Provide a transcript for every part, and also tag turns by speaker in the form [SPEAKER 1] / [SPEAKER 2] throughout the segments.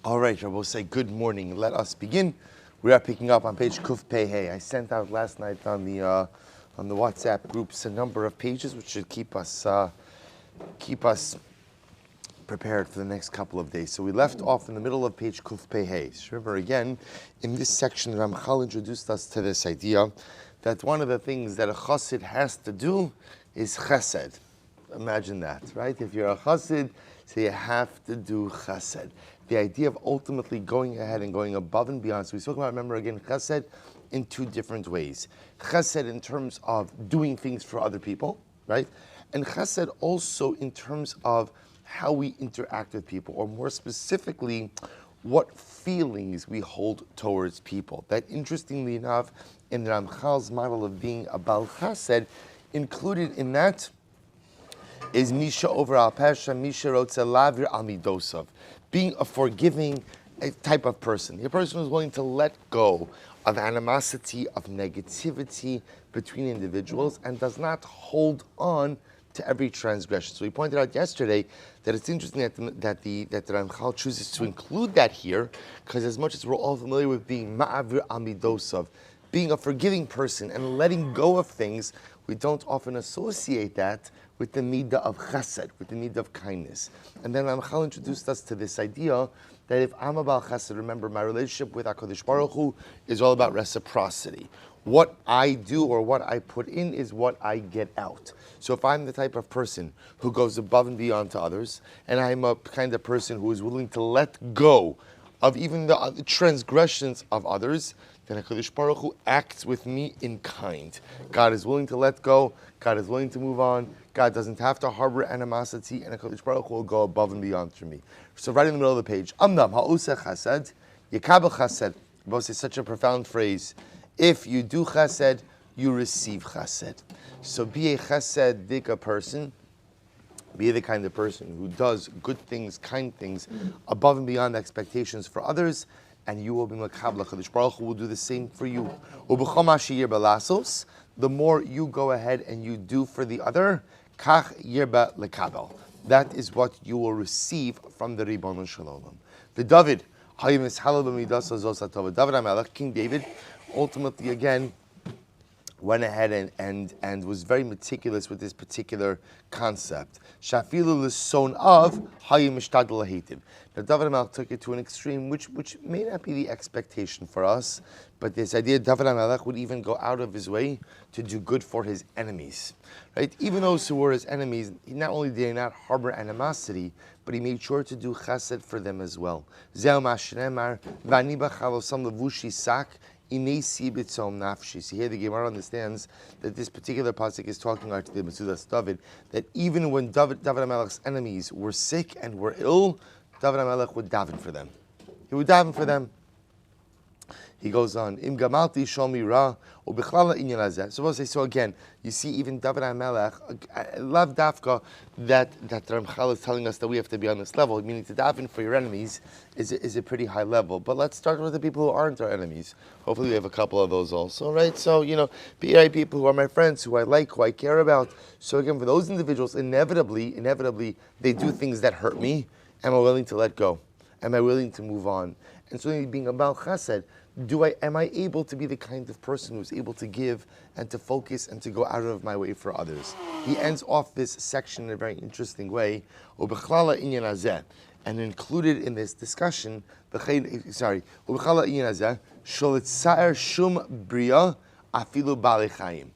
[SPEAKER 1] All right, I will say good morning. Let us begin. We are picking up on page Kuf Pei Hey. I sent out last night on the WhatsApp groups a number of pages which should keep us prepared for the next couple of days. So we left off in the middle of page Kuf Pei Hey. So remember again, in this section, Ramchal introduced us to this idea that one of the things that a chassid has to do is chesed. Imagine that, right? If you're a chassid, so you have to do chesed. The idea of ultimately going ahead and going above and beyond. So we spoke about, remember again, chesed in two different ways. Chesed in terms of doing things for other people, right? And chesed also in terms of how we interact with people, or more specifically, what feelings we hold towards people. That, interestingly enough, in the Ramchal's model of being a Bal Chesed, included in that is Misha over al Pesha, Misha Rotze Lavir al Midosov, being a forgiving type of person. A person who's willing to let go of animosity, of negativity between individuals, and does not hold on to every transgression. So we pointed out yesterday that it's interesting that the Ramchal chooses to include that here, because as much as we're all familiar with being Ma'avir al Midosov, being a forgiving person and letting go of things, we don't often associate that with the midah of chesed, with the midah of kindness. And then Ramchal introduced us to this idea that if I'm a Bal Chesed, remember my relationship with HaKadosh Baruch Hu is all about reciprocity. What I do or what I put in is what I get out. So if I'm the type of person who goes above and beyond to others, and I'm a kind of person who is willing to let go of even the transgressions of others, then HaKadosh Baruch Hu acts with me in kind. God is willing to let go, God is willing to move on, God doesn't have to harbor animosity, and HaKadosh Baruch Hu will go above and beyond for me. So right in the middle of the page, Amnam ha'useh chesed, yekabel chesed. Both is such a profound phrase. If you do chesed, you receive chesed. So be a chesedic person, be the kind of person who does good things, kind things, above and beyond expectations for others, and you will be makabel. HaKadosh Baruch Hu will do the same for you. Ub'chol ma sheyir belasos, the more you go ahead and you do for the other, kach yirba lekabel. That is what you will receive from the Ribbon Shalom. The David, David HaMelech, King David, ultimately again went ahead and was very meticulous with this particular concept. Shafilu l'son of hayim mishtadel lahitiv. Now David HaMelech took it to an extreme, which may not be the expectation for us, but this idea David HaMelech would even go out of his way to do good for his enemies. Right? Even those who were his enemies, not only did he not harbor animosity, but he made sure to do chesed for them as well. Zeh ma'ashnemar v'ani b'chalosam levushi sak. So here the Gemara understands that this particular pasuk is talking about the Mesillas David, that even when David HaMelech's enemies were sick and were ill, David HaMelech would daven for them. He would daven for them. He goes on, Im gamalti shomi ra ubichlala inyan hazeh. So again, you see even David HaMelech, lav dafka, that Ramchal is telling us that we have to be on this level, meaning to daven for your enemies is a pretty high level. But let's start with the people who aren't our enemies. Hopefully we have a couple of those also, right? So, be people who are my friends, who I like, who I care about. So again, for those individuals, inevitably, they do things that hurt me. Am I willing to let go? Am I willing to move on? And so being a Bal Chesed, am I able to be the kind of person who's able to give and to focus and to go out of my way for others? He ends off this section in a very interesting way. And included in this discussion, shum bria afilu balei.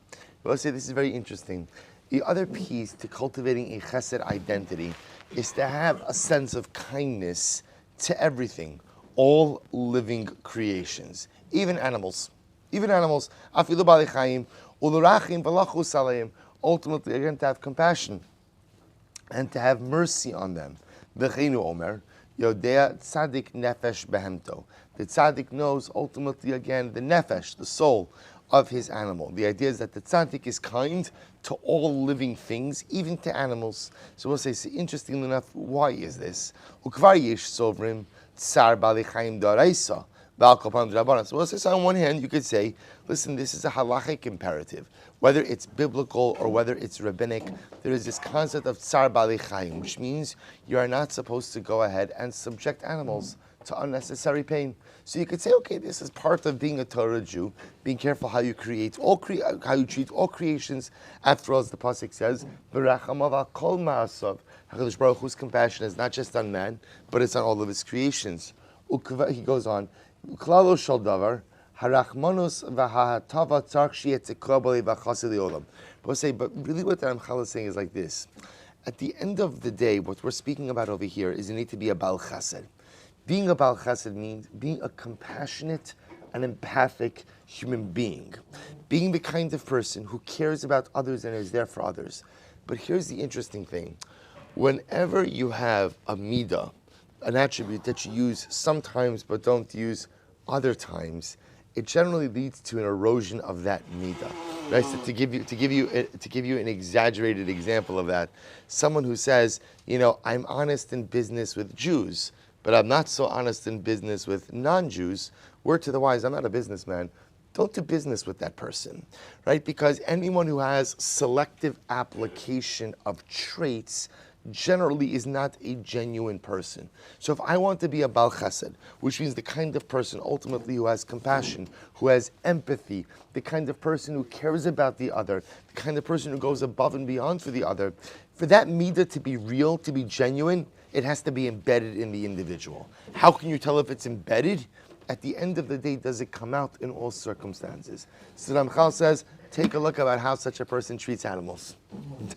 [SPEAKER 1] We'll say this is very interesting. The other piece to cultivating a chesed identity is to have a sense of kindness to everything. All living creations, even animals, afilu balei chayim, ulurachim v'lachus aleim. Ultimately, again, to have compassion and to have mercy on them. V'cheinu omer, yodea tzadik nefesh behemto. The tzaddik knows ultimately, again, the nefesh, the soul of his animal. The idea is that the tzaddik is kind to all living things, even to animals. So we'll say, interestingly enough, why is this? Ukvar yesh sovrim tsar balei chayim d'oraisa. So on one hand, you could say, listen, this is a halachic imperative. Whether it's biblical or whether it's rabbinic, there is this concept of tsar balei chayim, which means you are not supposed to go ahead and subject animals to unnecessary pain. So you could say, okay, this is part of being a Torah Jew, being careful how you treat all creations. After all, as the pasuk says, "V'rachamav kol ma'asav." HaKadosh Baruch Hu's compassion is not just on man, but it's on all of his creations. He goes on, "Klalo shel davar harachmanus v'hahatava tzarich sheyetzekra b'lei v'chassid le'olam." But really, what the Ramchal is saying is like this: at the end of the day, what we're speaking about over here is you need to be a Baal Chesed. Being a Baal Chesed means being a compassionate and empathic human being. Being the kind of person who cares about others and is there for others. But here's the interesting thing. Whenever you have a midah, an attribute that you use sometimes but don't use other times, it generally leads to an erosion of that midah. Right? So to give you an exaggerated example of that, someone who says, I'm honest in business with Jews, but I'm not so honest in business with non-Jews. Word to the wise, I'm not a businessman. Don't do business with that person, right? Because anyone who has selective application of traits generally is not a genuine person. So if I want to be a Baal Chesed, which means the kind of person ultimately who has compassion, who has empathy, the kind of person who cares about the other, the kind of person who goes above and beyond for the other, for that midah to be real, to be genuine, it has to be embedded in the individual. How can you tell if it's embedded? At the end of the day, does it come out in all circumstances? So Ramchal says, take a look about how such a person treats animals.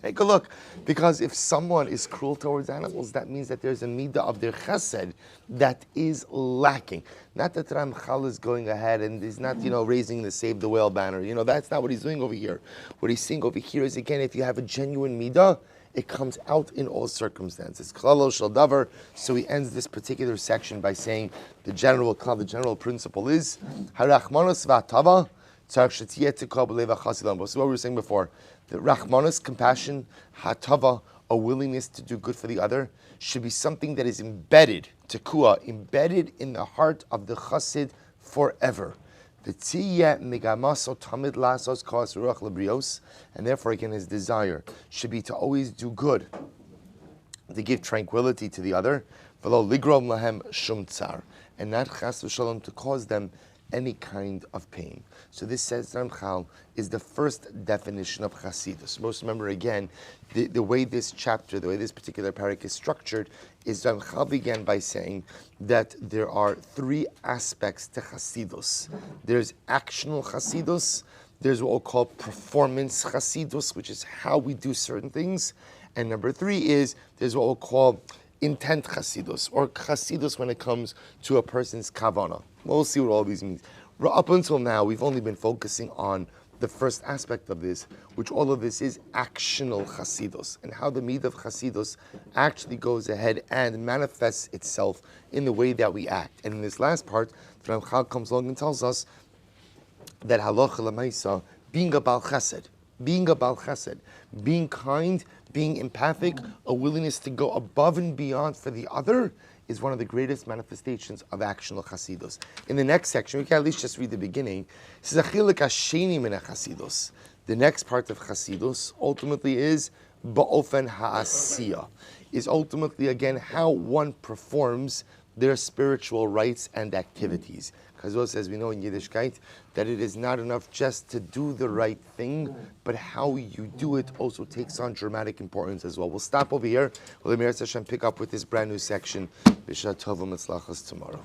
[SPEAKER 1] Take a look. Because if someone is cruel towards animals, that means that there's a midah of their chesed that is lacking. Not that Ramchal is going ahead and is not, raising the Save the Whale banner. That's not what he's doing over here. What he's saying over here is, again, if you have a genuine midah, it comes out in all circumstances. Klalo shel davar. So he ends this particular section by saying the general principle is harachmanos v'atava tzarich shetiyeh tikra b'lei v'chassid le'olam. So what we were saying before, the rachmanos, compassion, hatava, a willingness to do good for the other, should be something that is embedded in the heart of the chassid forever. And therefore, again, his desire should be to always do good, to give tranquility to the other, and not chas v'shalom to cause them any kind of pain. So this, says Ramchal, is the first definition of Chassidus. Most remember again, the way this chapter, the way this particular parak is structured, is Ramchal began by saying that there are three aspects to Chassidus. There's actional Chassidus, there's what we'll call performance Chassidus, which is how we do certain things, and number three is there's what we'll call intent Chassidus, or Chassidus when it comes to a person's kavanah. We'll see what all these means. Up until now, we've only been focusing on the first aspect of this, which all of this is actional Chassidus, and how the midah of Chassidus actually goes ahead and manifests itself in the way that we act. And in this last part, the Ramchal comes along and tells us that halacha l'maisa, being a Baal Chesed, being kind, being empathic, a willingness to go above and beyond for the other, is one of the greatest manifestations of actional Chassidus. In the next section, we can at least just read the beginning. It says, "Achilek hasheni min Chassidus." The next part of Chassidus ultimately is ba'ofen ha'asiyah, is ultimately again how one performs their spiritual rites and activities. Because as we know in Yiddishkeit, that it is not enough just to do the right thing, but how you do it also takes on dramatic importance as well. We'll stop over here. We'll pick up with this brand new section. B'shat tov u'metzlachas tomorrow.